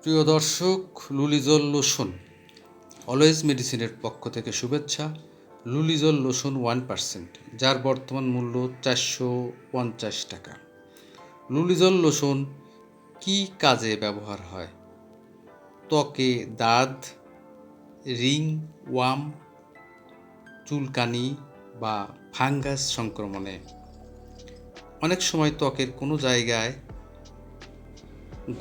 প্রিয় দর্শক, লুলিজল lotion always মেডিসিনের পক্ষ থেকে শুভেচ্ছা। লুলিজল লোশন 1%, যার বর্তমান মূল্য 450 টাকা। লুলিজল লোশন কি কাজে ব্যবহার হয়? ত্বকে দাঁত, রিং ওয়ার্ম, চুলকানি বা ফাঙ্গাস সংক্রমণে। অনেক সময় ত্বকের কোনো জায়গায়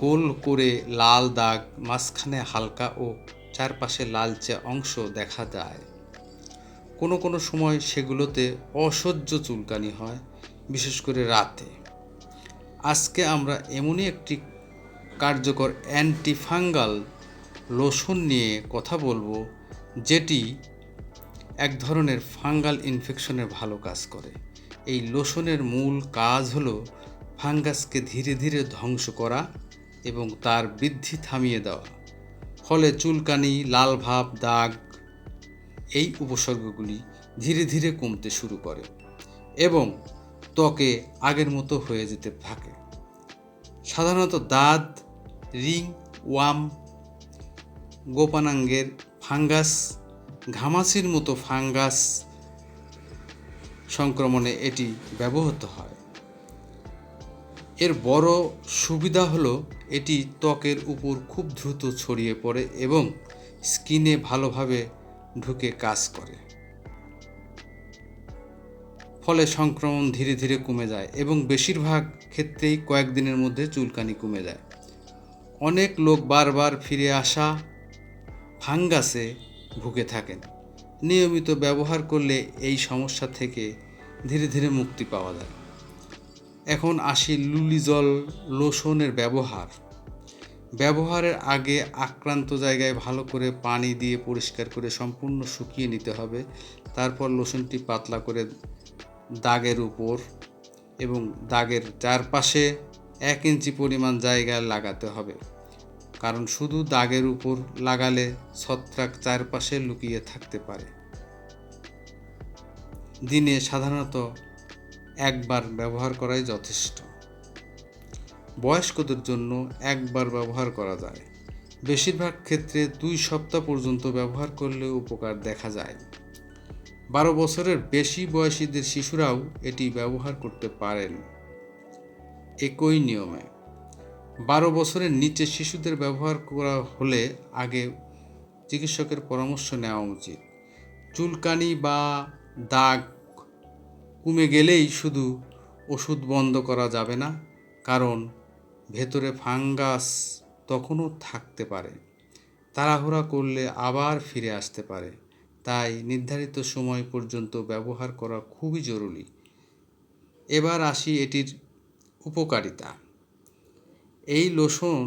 গোল করে লাল দাগ, মাঝখানে হালকা ও চারপাশে লালচে অংশ দেখা যায়। কোনো সময় সেগুলোতে অসহ্য চুলকানি হয়, বিশেষ করে রাতে। আজকে আমরা এমনই একটি কার্যকর অ্যান্টিফাঙ্গাল লোশন নিয়ে কথা বলবো, যেটি এক ধরনের ফাঙ্গাল ইনফেকশনের ভালো কাজ করে। এই লোশনের মূল কাজ হলো ফাঙ্গাসকে ধীরে ধীরে ধ্বংস করা এবং তার বৃদ্ধি থামিয়ে দেওয়া। ফলে চুলকানি, লাল ভাব, দাগ এই উপসর্গগুলি ধীরে ধীরে কমতে শুরু করে এবং ত্বকে আগের মতো হয়ে যেতে থাকে। সাধারণত দাঁত, রিং ওয়ার্ম, গোপনাঙ্গের ফাঙ্গাস, ঘামাচির মতো ফাঙ্গাস সংক্রমণে এটি ব্যবহৃত হয়। এর বড় সুবিধা হলো এটি ত্বকের উপর খুব দ্রুত ছড়িয়ে পড়ে এবং স্কিনে ভালোভাবে ঢুকে কাজ করে। ফলে সংক্রমণ ধীরে ধীরে কমে যায় এবং বেশিরভাগ ক্ষেত্রেই কয়েকদিনের মধ্যে চুলকানি কমে যায়। অনেক লোক বারবার ফিরে আসা ফাঙ্গাসে ভুগে থাকেন। নিয়মিত ব্যবহার করলে এই সমস্যা থেকে ধীরে ধীরে মুক্তি পাওয়া যায়। এখন আসি লুলিজল লোশনের ব্যবহারের আগে আক্রান্ত জায়গায় ভালো করে পানি দিয়ে পরিষ্কার করে সম্পূর্ণ শুকিয়ে নিতে হবে। তারপর লোশনটি পাতলা করে দাগের উপর এবং দাগের চারপাশে 1 ইঞ্চি পরিমাণ জায়গায় লাগাতে হবে, কারণ শুধু দাগের উপর লাগালে ছত্রাক চারপাশে লুকিয়ে থাকতে পারে। দিনে সাধারণত একবার ব্যবহার করাই যথেষ্ট। বয়স্কদের জন্য একবার ব্যবহার করা যায়। বেশিরভাগ ক্ষেত্রে 2 সপ্তাহ পর্যন্ত ব্যবহার করলে উপকার দেখা যায়। 12 বছরের বেশি বয়সীদের শিশুরাও এটি ব্যবহার করতে পারেন একই নিয়মে। 12 বছরের নিচে শিশুদের ব্যবহার করা হলে আগে চিকিৎসকের পরামর্শ নেওয়া উচিত। চুলকানি বা দাগ কমে গেলেই শুধু ওষুধ বন্ধ করা যাবে না, কারণ ভেতরে ফাঙ্গাস তখনও থাকতে পারে। তাড়াহুড়া করলে আবার ফিরে আসতে পারে। তাই নির্ধারিত সময় পর্যন্ত ব্যবহার করা খুবই জরুরি। এবার আসি এটির উপকারিতা। এই লোশন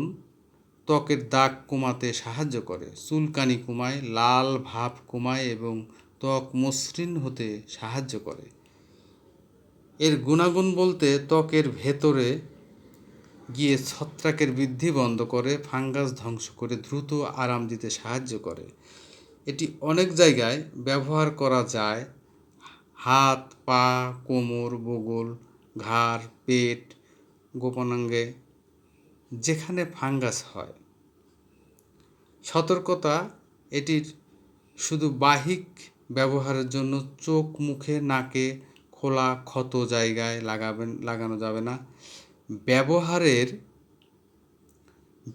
ত্বকের দাগ কমাতে সাহায্য করে, চুলকানি কমায়, লাল ভাব কমায় এবং ত্বক মসৃণ হতে সাহায্য করে। এর গুণাগুণ বলতে ত্বকের ভেতরে গিয়ে ছত্রাকের বৃদ্ধি বন্ধ করে, ফাঙ্গাস ধ্বংস করে, দ্রুত আরাম দিতে সাহায্য করে। এটি অনেক জায়গায় ব্যবহার করা যায়: হাত, পা, কোমর, বগল, ঘাড়, পেট, গোপনাঙ্গে যেখানে ফাঙ্গাস হয়। সতর্কতা: এটির শুধু বাহ্যিক ব্যবহারের জন্য, চোখ, মুখে, নাকে, খোলা ক্ষত জায়গায় লাগানো যাবে না।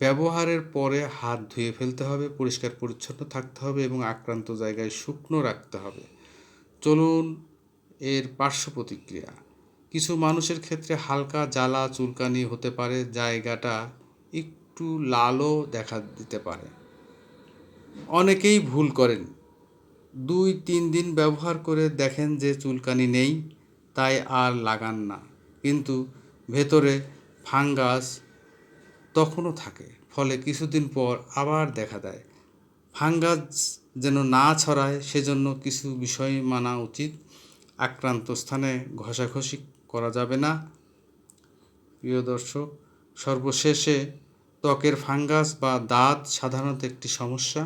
ব্যবহারের পরে হাত ধুয়ে ফেলতে হবে, পরিষ্কার পরিচ্ছন্ন থাকতে হবে এবং আক্রান্ত জায়গায় শুকনো রাখতে হবে। চলুন এর পার্শ্ব প্রতিক্রিয়া। কিছু মানুষের ক্ষেত্রে হালকা জ্বালা, চুলকানি হতে পারে, জায়গাটা একটু লালও দেখা দিতে পারে। অনেকেই ভুল করেন, 2-3 দিন ব্যবহার করে দেখেন যে চুলকানি নেই, তাই আর লাগান না, কিন্তু ভেতরে ফাঙ্গাস তখনও থাকে। ফলে কিছুদিন পর আবার দেখা দেয়। ফাঙ্গাস যেন না ছড়ায় সেজন্য কিছু বিষয় মানা উচিত। আক্রান্ত স্থানে ঘষাঘষি করা যাবে না। প্রিয় দর্শক, সর্বশেষে ত্বকের ফাঙ্গাস বা দাঁত সাধারণত একটি সমস্যা,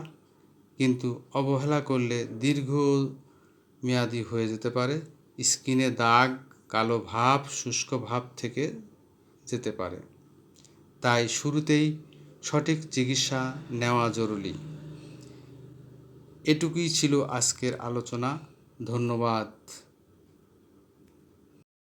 কিন্তু অবহেলা করলে দীর্ঘমেয়াদী হয়ে যেতে পারে। স্কিনে দাগ, কালো ভাব, শুষ্ক ভাব থেকে যেতে পারে। তাই শুরুতেই সঠিক চিকিৎসা নেওয়া জরুরি। এটুকুই ছিল আজকের আলোচনা। ধন্যবাদ।